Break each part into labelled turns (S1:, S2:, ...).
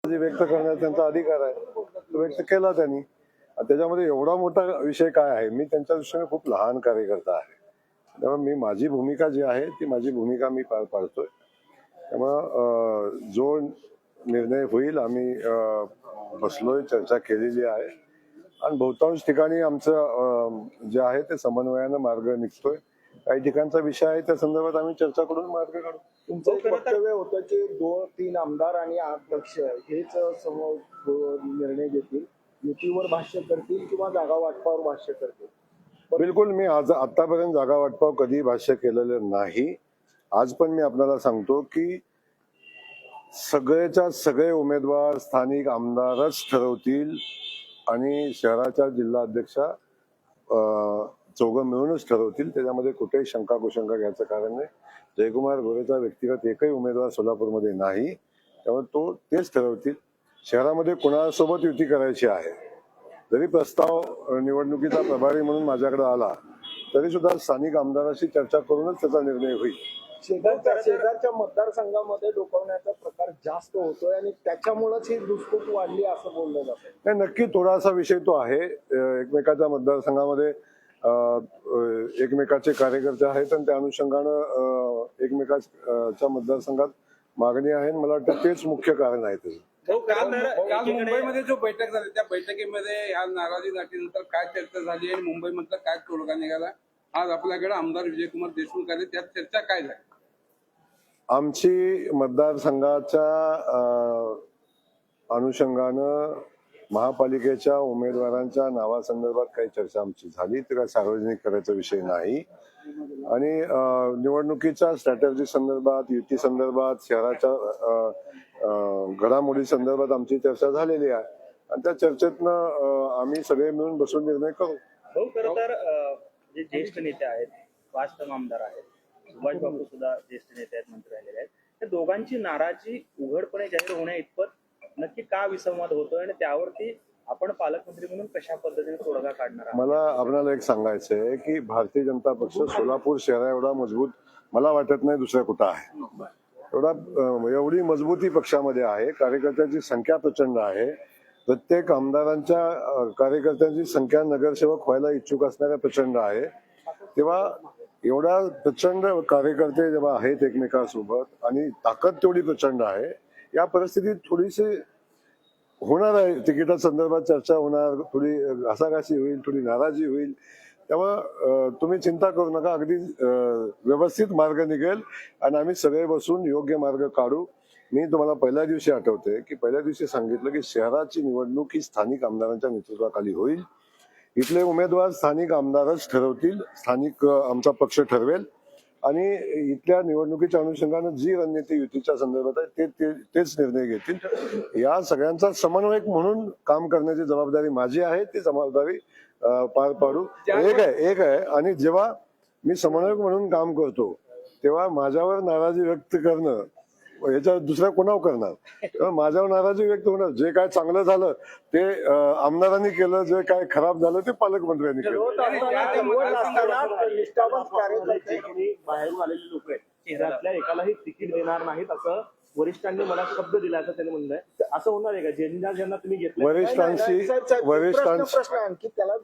S1: नाराजी व्यक्त करण्याचा त्यांचा अधिकार आहे, तो व्यक्त केला त्यांनी. त्याच्यामध्ये एवढा मोठा विषय काय आहे? मी त्यांच्या दृष्टीने खूप लहान कार्यकर्ता आहे, त्यामुळे मी माझी भूमिका जी आहे ती माझी भूमिका मी पार पाडतोय. त्यामुळं जो निर्णय होईल आम्ही बसलोय, चर्चा केलेली आहे आणि बहुतांश ठिकाणी आमचं जे आहे ते समन्वयानं मार्ग निघतोय. काही ठिकाणचा विषय आहे त्या संदर्भात आम्ही चर्चा करून मार्ग काढू.
S2: तुमचं वक्तव्य होतं की 2-3 आमदार आणि अध्यक्ष हेच निर्णय घेतील, युतीवर भाष्य करतील किंवा जागा वाटपावर भाष्य करतील.
S1: बिलकुल, मी आतापर्यंत जागा वाटपावर कधी भाष्य केलेलं नाही. आज पण मी आपल्याला सांगतो की सगळेच्या सगळे उमेदवार स्थानिक आमदारच ठरवतील आणि शहराच्या जिल्हा अध्यक्षा चौघं मिळूनच ठरवतील. त्याच्यामध्ये कुठेही शंका कुशंका घ्यायचं कारण नाही. जयकुमार गोरेचा व्यक्तिगत एकही उमेदवार सोलापूरमध्ये नाही, त्यामुळे तेच ठरवतील. शहरामध्ये कोणासोबत युती करायची आहे, जरी प्रस्ताव निवडणुकीचा प्रभारी म्हणून माझ्याकडे आला तरी सुद्धा स्थानिक आमदाराशी चर्चा करूनच त्याचा निर्णय होईल.
S2: शेजारच्या मतदारसंघामध्ये डोकावण्याचा प्रकार जास्त होतोय आणि त्याच्यामुळेच ही दुष्पूट वाढली असं बोललं जातं.
S1: नाही, नक्की थोडासा विषय तो आहे. एकमेकाच्या मतदारसंघामध्ये एकमेकाचे कार्यकर्ते आहेत आणि त्या अनुषंगानं एकमेकाच्या मतदारसंघात मागणी आहे. मला वाटतं तेच मुख्य कारण आहे त्याचं.
S3: काल मुंबईमध्ये जो बैठक झाली त्या बैठकीमध्ये या नाराजी दाटीनंतर काय चर्चा झाली आणि मुंबईमधला काय तोडगा निघाला? आज आपल्याकडे आमदार विजयकुमार देशमुख आले, त्यात चर्चा काय झाली?
S1: आमची मतदारसंघाच्या अनुषंगानं महापालिकेच्या उमेदवारांच्या नावासंदर्भात काही चर्चा आमची झाली, ते काय सार्वजनिक करायचा विषय नाही. आणि निवडणुकीच्या स्ट्रॅटेजी संदर्भात, युती संदर्भात, शहराच्या घडामोडी संदर्भात आमची चर्चा झालेली आहे आणि त्या चर्चेतनं आम्ही सगळे मिळून बसून निर्णय करू.
S4: हो, खरं तर जे ज्येष्ठ नेते आहेत, 5 टर्म आमदार आहेत, सुभाष बाबू सुद्धा ज्येष्ठ नेते आहेत, मंत्री राहिलेले आहेत, त्या दोघांची नाराजी उघडपणे जाहीर होण्या इतपत नक्की का विसंवाद होतोय आणि त्यावरती आपण पालकमंत्री म्हणून कशा पद्धतीने तोडगा काढणार आहात?
S1: मला आपल्याला एक सांगायचं आहे की भारतीय जनता पक्ष सोलापूर शहरा एवढा मजबूत मला वाटत नाही दुसऱ्या कुठं आहे. एवढी मजबूती पक्षामध्ये आहे. कार्यकर्त्यांची संख्या प्रचंड आहे. प्रत्येक आमदारांच्या कार्यकर्त्यांची संख्या नगरसेवक व्हायला इच्छुक असणाऱ्या प्रचंड आहे. तेव्हा एवढा प्रचंड कार्यकर्ते जेव्हा आहेत एकमेकांसोबत आणि ताकद तेवढी प्रचंड आहे, या परिस्थितीत थोडीशी होणार आहे, तिकिटा संदर्भात चर्चा होणार, थोडी घासाघासी होईल, थोडी नाराजी होईल. त्यामुळं तुम्ही चिंता करू नका, अगदी व्यवस्थित मार्ग निघेल आणि आम्ही सगळे बसून योग्य मार्ग काढू. मी तुम्हाला पहिल्या दिवशी आठवते की पहिल्या दिवशी सांगितलं की शहराची निवडणूक ही स्थानिक आमदारांच्या नेतृत्वाखाली होईल. इथले उमेदवार स्थानिक आमदारच ठरवतील, स्थानिक आमचा पक्ष ठरवेल आणि इथल्या निवडणुकीच्या अनुषंगानं जी रणनीती युतीच्या संदर्भात आहे तेच निर्णय घेतील. या सगळ्यांचा समन्वयक म्हणून काम करण्याची जबाबदारी माझी आहे, ती जबाबदारी पार पाडू. एक आहे आणि जेव्हा मी समन्वयक म्हणून काम करतो तेव्हा माझ्यावर नाराजी व्यक्त करणं याच्या दुसऱ्या कोणावर करणार? तेव्हा माझ्यावर नाराजी व्यक्त होणार. जे काय चांगलं झालं ते आमदारांनी केलं, जे काय खराब झालं ते पालकमंत्र्यांनी केलं.
S2: बाहेरून आलेली लोक आहेत, शहरातल्या एकालाही तिकीट देणार नाहीत असं वरिष्ठांनी मला शब्द दिला असं त्यांनी म्हणलंय. असं होणार आहे का ज्यांना तुम्ही घेतलं?
S1: वरिष्ठांशी
S2: प्रश्न आणखी त्याला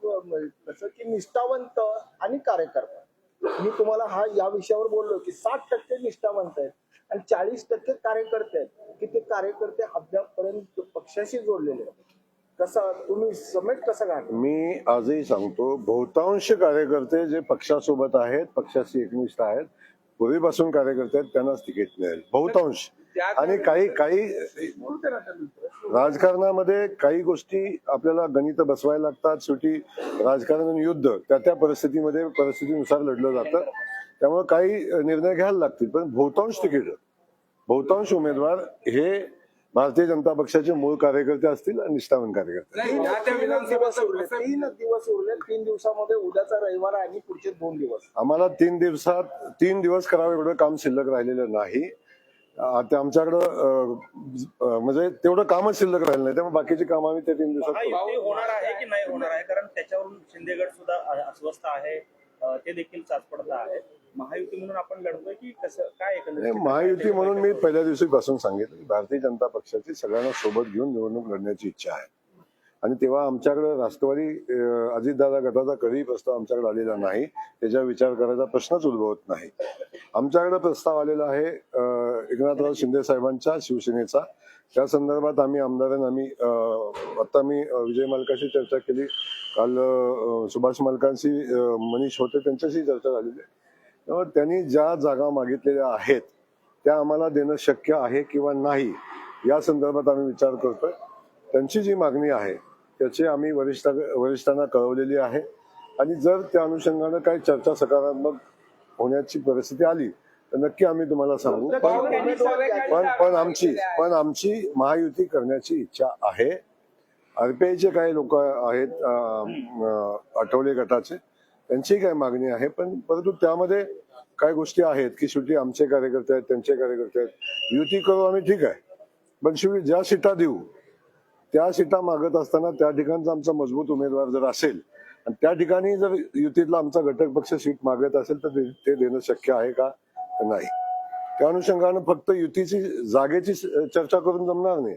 S2: कसं की निष्ठावंत आणि कार्यकर्ता, मी तुम्हाला या विषयावर बोललो की 60% निष्ठावंत आहेत आणि 40% कार्यकर्ते आहेत की ते कार्यकर्ते अद्यापपर्यंत पक्षाशी जोडलेले आहेत. कसं तुम्ही समेट कसं घाल?
S1: मी आजही सांगतो, बहुतांश कार्यकर्ते जे पक्षासोबत आहेत, पक्षाशी एकनिष्ठ आहेत, पूर्वीपासून कार्यकर्ते आहेत, त्यांनाच तिकीट मिळेल बहुतांश. आणि काही राजकारणामध्ये काही गोष्टी आपल्याला गणित बसवायला लागतात. शेवटी राजकारण युद्ध त्या परिस्थितीनुसार लढलं जातं. त्यामुळे काही निर्णय घ्यायला लागतील, पण बहुतांश तिकीट, बहुतांश उमेदवार हे भारतीय जनता पक्षाचे मूळ कार्यकर्ते असतील आणि निष्ठावंत कार्यकर्ते.
S2: 3 दिवस उरले. 3 दिवसामध्ये उद्याचा रविवार आणि पुढचे 2 दिवस
S1: आम्हाला 3 दिवस करावं एवढं काम शिल्लक राहिलेलं नाही. आता आमच्याकडं म्हणजे तेवढं कामच शिल्लक राहिलं नाही, त्यामुळे बाकीची काम आम्ही ते 3 दिवसात
S4: होणार आहे की नाही होणार आहे? कारण त्याच्यावरून शिंदेगड सुद्धा अस्वस्थ आहे, ते देखील चाचपडत आहे. महायुती म्हणून आपण लढतोय की कसं काय
S1: नाही, महायुती म्हणून मी पहिल्या दिवशीपासून सांगितलं की भारतीय जनता पक्षाची सगळ्यांना सोबत घेऊन निवडणूक लढण्याची इच्छा आहे. आणि तेव्हा आमच्याकडे राष्ट्रवादी अजितदादा गटाचा कधीही प्रस्ताव आमच्याकडे आलेला नाही. त्याच्यावर विचार करायचा प्रश्नच उद्भवत नाही. आमच्याकडे प्रस्ताव आलेला आहे एकनाथराव शिंदे साहेबांच्या शिवसेनेचा. त्या संदर्भात आम्ही आमदारांनी आता मी विजय मालकाशी चर्चा केली, काल सुभाष मालकांशी मनीष होते त्यांच्याशी चर्चा झालेली आहे. त्यामुळे त्यांनी ज्या जागा मागितलेल्या आहेत त्या आम्हाला देणं शक्य आहे किंवा नाही या संदर्भात आम्ही विचार करतोय. त्यांची जी मागणी आहे त्याची आम्ही वरिष्ठांना कळवलेली आहे. आणि जर त्या अनुषंगानं काही चर्चा सकारात्मक होण्याची परिस्थिती आली तर नक्की आम्ही तुम्हाला सांगू. पण आमची महायुती करण्याची इच्छा आहे. आरपीआयचे काही लोक आहेत आठवले गटाचे, त्यांची काही मागणी आहे. परंतु त्यामध्ये काही गोष्टी आहेत की शेवटी आमचे कार्यकर्ते आहेत, त्यांचे कार्यकर्ते आहेत, युती करू आम्ही ठीक आहे. पण शेवटी ज्या सीटा देऊ त्या सीटा मागत असताना त्या ठिकाणचा आमचा मजबूत उमेदवार जर असेल आणि त्या ठिकाणी जर युतीतला आमचा घटक पक्ष सीट मागत असेल तर ते देणं शक्य आहे का नाही. त्या अनुषंगानं फक्त युतीची जागेची चर्चा करून जमणार नाही.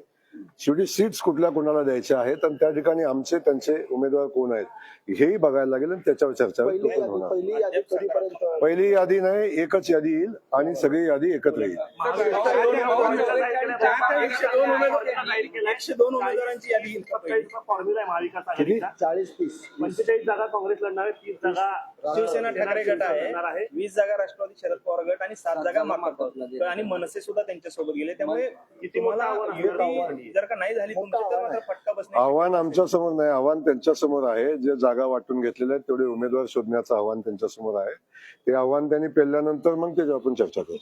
S1: शेवटी सीट्स कुठल्या कोणाला द्यायच्या आहेत आणि त्या ठिकाणी आमचे त्यांचे उमेदवार कोण आहेत हेही बघायला लागेल आणि त्याच्यावर चर्चा होणार. पहिली यादी नाही, एकच यादी येईल आणि सगळी यादी एकत्र येईल.
S4: 102 उमेदवारांची यादी येईल.
S5: फॉर्म्युला आहे महाविकास
S1: किती?
S5: आघाडीचा.
S2: 40-30
S5: 45 जागा काँग्रेस लढणार आहे, 30 जागा
S4: शिवसेना ठाकरे गट
S5: लढणार
S4: आहे,
S5: आहे.
S4: 20 जागा राष्ट्रवादी शरद पवार गट आणि 7 जागा माकप आणि मनसे सुद्धा त्यांच्यासोबत गेले. त्यामुळे तुम्हाला युती जर का नाही झाली तुमची तर मात्र फटका बसणार.
S1: आव्हान आमच्या समोर नाही, आव्हान त्यांच्या समोर आहे. जे जागा वाटून घेतलेल्या आहेत तेवढे उमेदवार शोधण्याचं आव्हान त्यांच्या समोर आहे. ते आव्हान त्यांनी पेलल्यानंतर मग त्याच्यावर आपण चर्चा करू.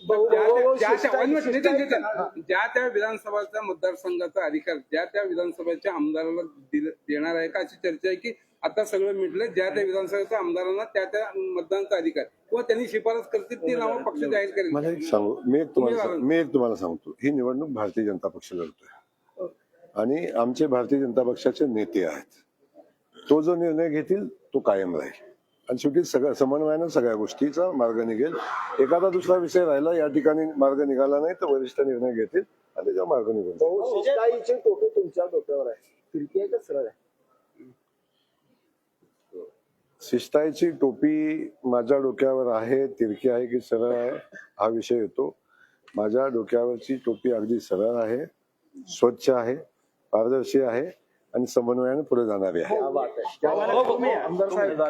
S3: ज्या त्या विधानसभाच्या मतदारसंघाचा अधिकार ज्या त्या विधानसभेच्या आमदाराला देणार आहे का अशी चर्चा आहे की आता सगळं मिटलं. ज्या त्या विधानसभेच्या आमदारांना त्या त्या मतदानाचा अधिकार किंवा त्यांनी शिफारस करतील ती नावं पक्ष जाहीर करेल.
S1: मला एक सांगू, मी एक तुम्हाला सांगतो, ही निवडणूक भारतीय जनता पक्ष लढतोय आणि आमचे भारतीय जनता पक्षाचे नेते आहेत. तो जो निर्णय घेतील तो कायम राहील आणि शेवटी सगळ्या समन्वयानं सगळ्या गोष्टीचा मार्ग निघेल. एखादा दुसरा विषय राहिला या ठिकाणी मार्ग निघाला नाही तर वरिष्ठ निर्णय घेतील आणि त्याचा मार्ग निघून
S2: शिष्टाईची टोपी तुमच्या डोक्यावर आहे, फिरकी आहे का सरळ आहे?
S1: शिष्टाईची टोपी माझ्या डोक्यावर आहे, तिरकी आहे की सरळ आहे हा विषय येतो. माझ्या डोक्यावरची टोपी अगदी सरळ आहे, स्वच्छ आहे, पारदर्शी आहे आणि समन्वयाने पुढे जाणारी आहे.
S2: आमदार साहेब